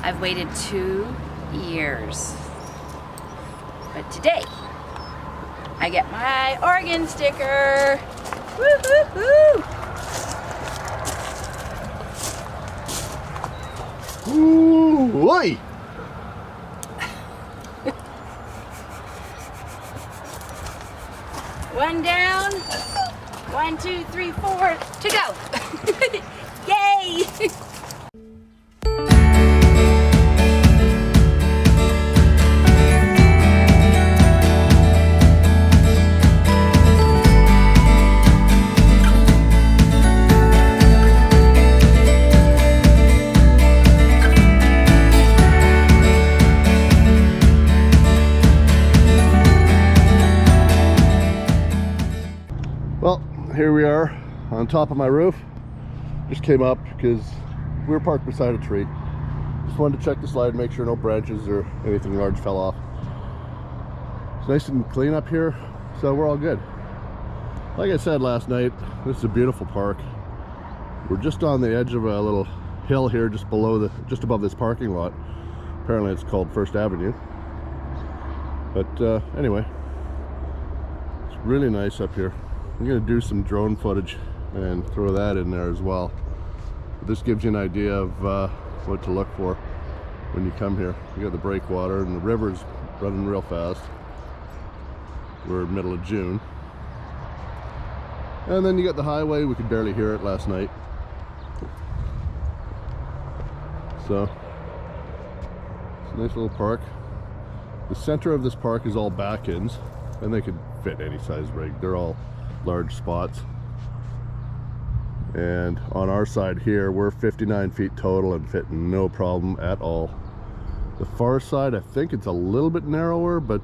I've waited 2 years. But today, I get my Oregon sticker. Woo-hoo-hoo! Ooh, oi! One down. 1, 2, 3, 4 to go. Yay! Well, here we are on top of my roof. Just came up because we were parked beside a tree. Just wanted to check the slide, make sure no branches or anything large fell off. It's nice and clean up here, so we're all good. Like I said last night, this is a beautiful park. We're just on the edge of a little hill here, just above this parking lot. Apparently it's called First Avenue. But anyway, it's really nice up here. I'm going to do some drone footage and throw that in there as well. But this gives you an idea of what to look for when you come here. You got the breakwater and the river's running real fast. We're middle of June. And then you got the highway. We could barely hear it last night. So, it's a nice little park. The center of this park is all back ends, and they could fit any size rig. They're all large spots. And on our side here, we're 59 feet total and fit no problem at all. The far side, I think it's a little bit narrower, but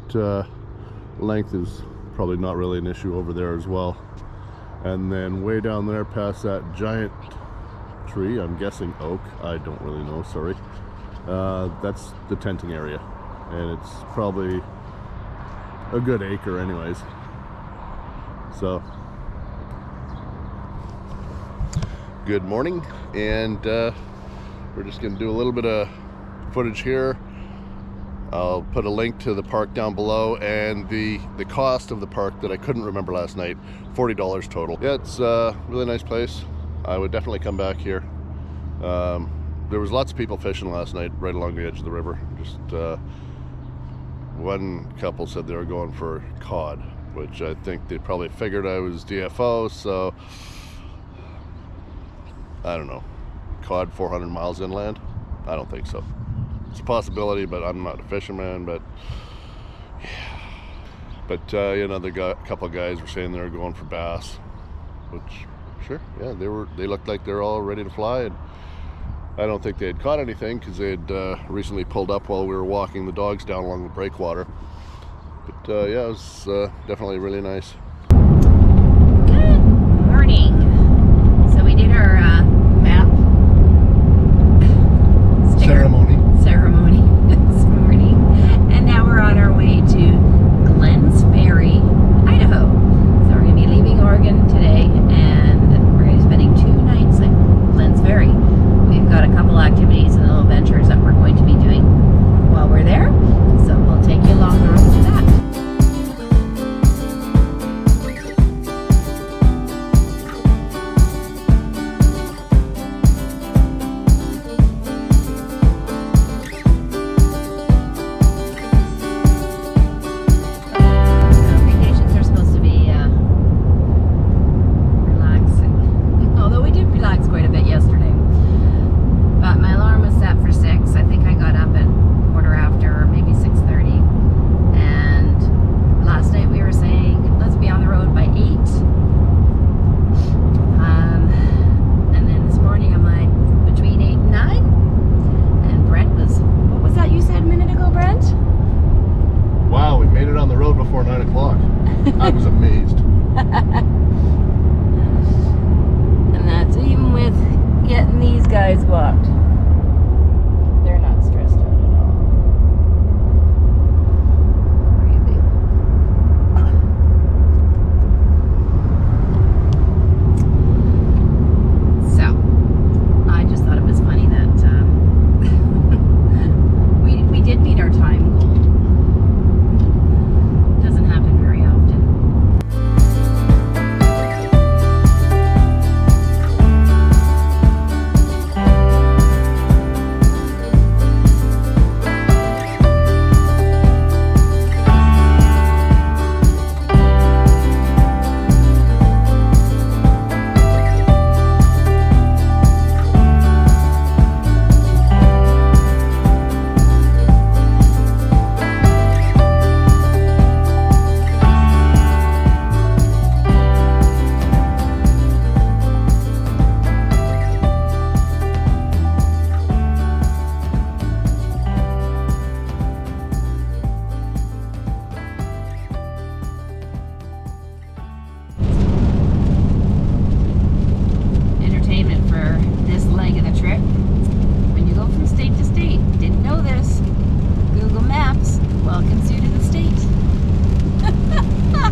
length is probably not really an issue over there as well. And then way down there past that giant tree, I'm guessing oak, I don't really know, sorry, that's the tenting area, and it's probably a good acre anyways. So, good morning, and we're just going to do a little bit of footage here. I'll put a link to the park down below, and the cost of the park that I couldn't remember last night, $40 total. Yeah, it's a really nice place. I would definitely come back here. There was lots of people fishing last night right along the edge of the river. Just one couple said they were going for cod, which I think they probably figured I was DFO, so I don't know. Cod 400 miles inland? I don't think so. It's a possibility, but I'm not a fisherman. But yeah. But another couple of guys were saying they were going for bass, which sure, yeah, they looked like they're all ready to fly, and I don't think they had caught anything because they had recently pulled up while we were walking the dogs down along the breakwater. But yeah, it was definitely really nice. Good morning. So we did our map ceremony this morning, and now we're on our way to Glens Ferry, Idaho. So we're going to be leaving Oregon today, and we're going to be spending 2 nights at Glens Ferry. We've got a couple activities and little ventures that we're going to be doing while we're there, so we'll take you along the road to that.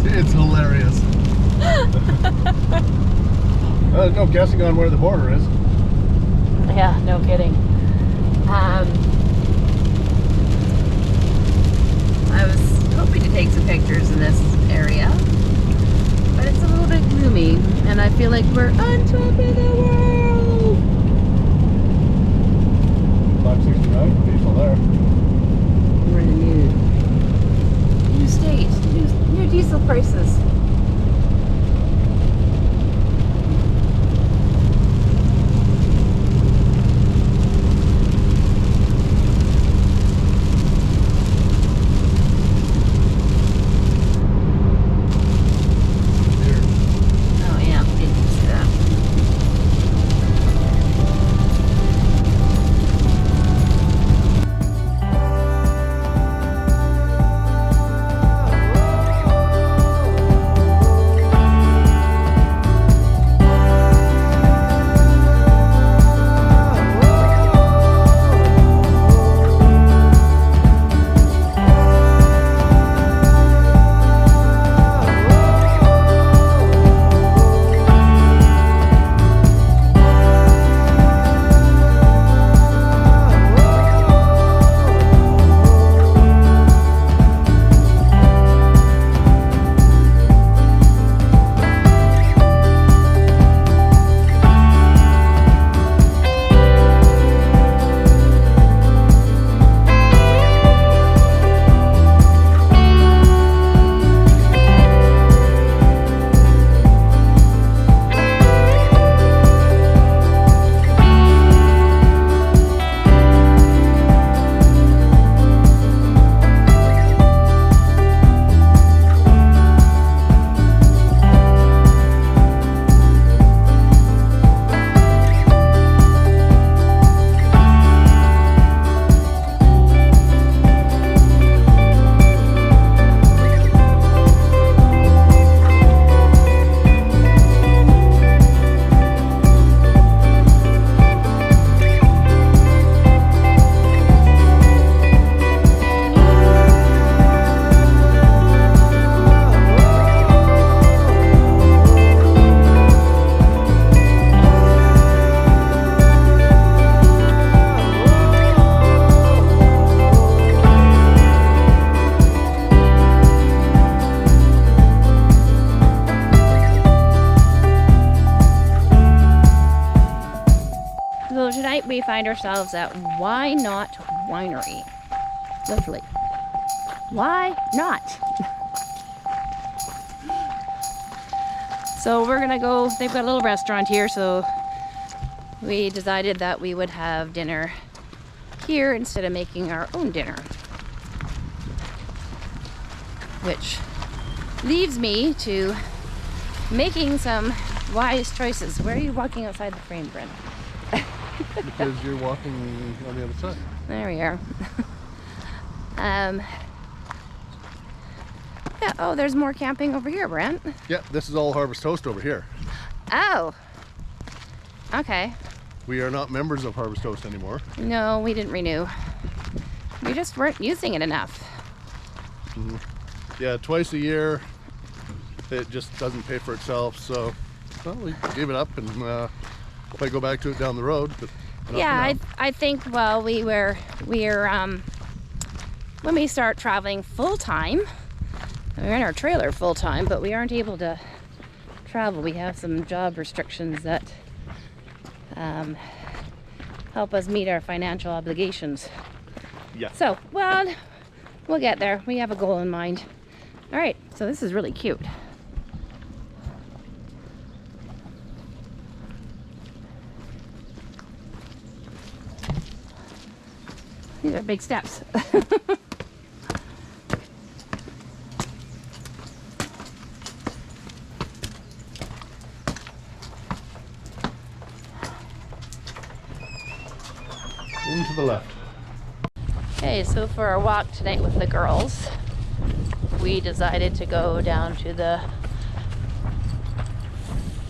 It's hilarious. There's no guessing on where the border is. Yeah, no kidding. I was hoping to take some pictures in this area, but it's a little bit gloomy, and I feel like we're on top of the world. 569, diesel there. We're in a new state, new diesel prices. So tonight we find ourselves at Why Not Winery. Lovely. Why not? So we're gonna go, they've got a little restaurant here, so we decided that we would have dinner here instead of making our own dinner. Which leaves me to making some wise choices. Where are you walking outside the frame, Brent? Because you're walking on the other side. There we are. Yeah, oh, there's more camping over here, Brent. Yeah, this is all Harvest Host over here. Oh. Okay. We are not members of Harvest Host anymore. No, we didn't renew. We just weren't using it enough. Mm-hmm. Yeah, twice a year. It just doesn't pay for itself, so well, we gave it up, and might go back to it down the road. But yeah, I think, well, we're when we start traveling full time, we're in our trailer full time, but we aren't able to travel. We have some job restrictions that help us meet our financial obligations. Yeah. So, well, we'll get there. We have a goal in mind. All right, so this is really cute. These are big steps. into the left. Okay, so for our walk tonight with the girls, we decided to go down to the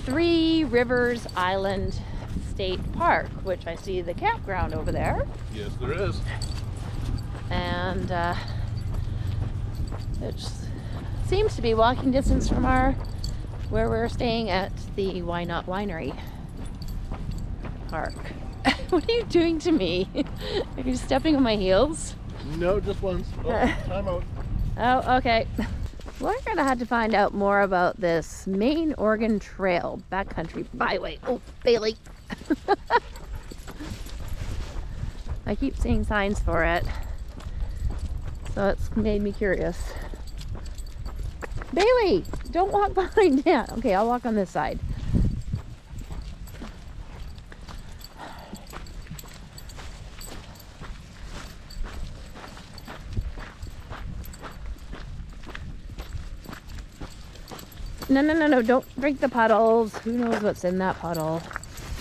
Three Rivers Island State Park, which I see the campground over there. Yes, there is. And it's seems to be walking distance from where we're staying at the Why Not Winery park. What are you doing to me? Are you stepping on my heels? No, just once. Oh, time out. Oh, okay. We're gonna have to find out more about this Maine Oregon Trail backcountry byway. Oh, Bailey. I keep seeing signs for it, so it's made me curious. Bailey, don't walk behind that. Okay, I'll walk on this side. No, don't drink the puddles. Who knows what's in that puddle?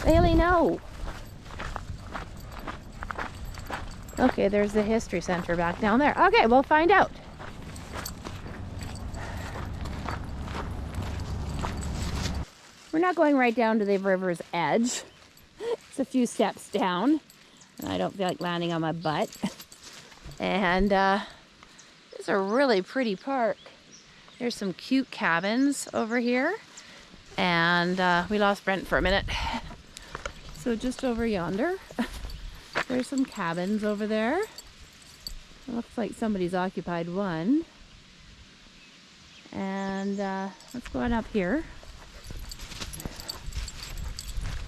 Bailey, no. Okay, there's the history center back down there. Okay, we'll find out. We're not going right down to the river's edge. It's a few steps down, and I don't feel like landing on my butt. And it's a really pretty park. There's some cute cabins over here, and we lost Brent for a minute. So just over yonder, there's some cabins over there. It looks like somebody's occupied one. And let's go on up here.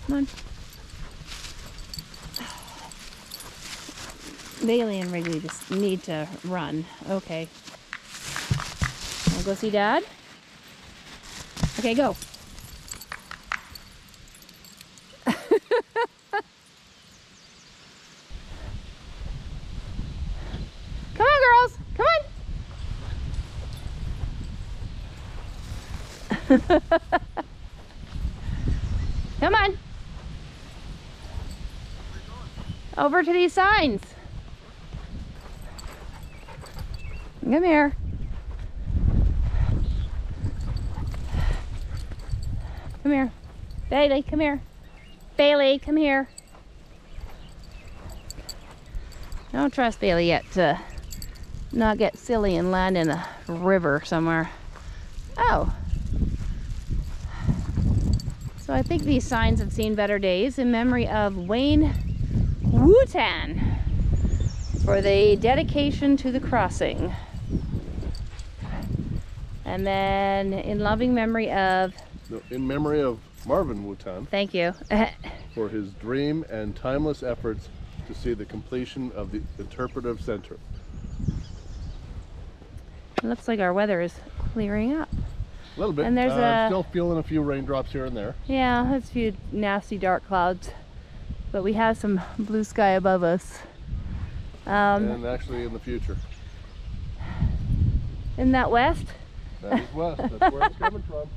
Come on. Bailey and Wrigley just need to run. Okay. Wanna go see Dad? Okay, go. Come on, girls. Come on. Come on. Over to these signs. Come here. Come here. Bailey, come here. Bailey, come here. I don't trust Bailey yet to not get silly and land in a river somewhere. Oh. So I think these signs have seen better days in memory of Wayne Wootan for the dedication to the crossing. And then in loving memory of... No, in memory of Marvin Wootan. Thank you. For his dream and timeless efforts to see the completion of the interpretive center. It looks like our weather is clearing up. A little bit. And there's still feeling a few raindrops here and there. Yeah, there's a few nasty dark clouds, but we have some blue sky above us. And actually in the future. Isn't that west? That is west. That's where it's coming from.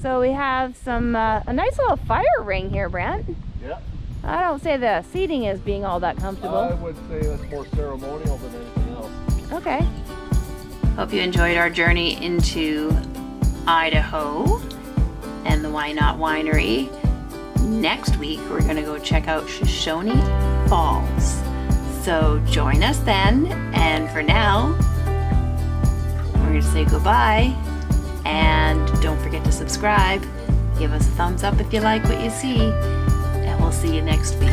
So we have some a nice little fire ring here, Brent. Yeah. I don't say the seating is being all that comfortable. I would say that's more ceremonial than anything else. Okay. Hope you enjoyed our journey into Idaho and the Why Not Winery. Next week, we're going to go check out Shoshone Falls. So join us then. And for now, we're going to say goodbye. And don't forget to subscribe. Give us a thumbs up if you like what you see. And we'll see you next week.